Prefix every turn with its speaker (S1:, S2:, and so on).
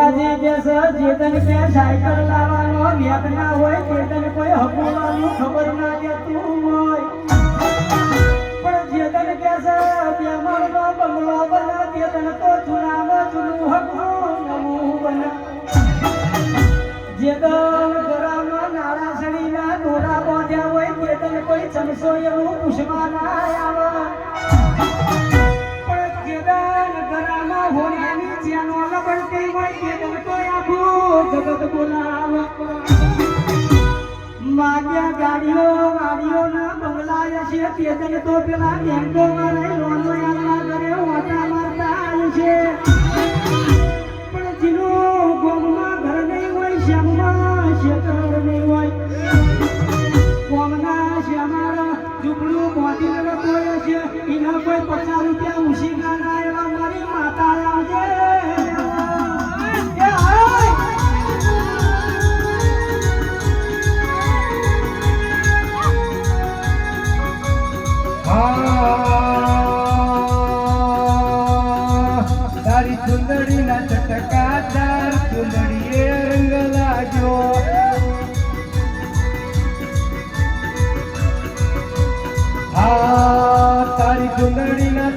S1: ભુવાજી કે ચેતન કે સાયકલ લાવવાનો વ્યાપ ના હોય ચેતન કોઈ હકુવાનું ખબર ના દેતું હોય પણ ચેતન કે બેમારનો બંગલો બના ચેતન તો જૂનામાં જૂનું હકું નવું બના ચેતન ઘરમાં નાળા સડીના દોરા બાંધ્યા હોય ચેતન કોઈ ચમસો એવું પૂછવા ના આવે પણ ચેતન ઘરમાં હોળીની ચેનો લબડતી હોય ચેતન કોઈ આખું જગત બોલાવે માગ્યા ગાડીઓ ના બંગલા છે ચેતન તો પેલા બેંકો વાળા લોનો યાદમાં કરે ઓટા મારતા છે પણ જીનું ગોમમાં ઘર નહીં હોય શ્યામમાં શેતર નહીં હોય ગોમના શ્યામારા ઝૂંપડું મોતીને કોઈ છે એના કોઈ 50 રૂપિયા ઉછી ગાના એવા મારી માતા આવજે
S2: તારી ચુંદડીના ચટકાદાર ચુંદડીએ રંગ લાગ્યો તારી ચુંદડીના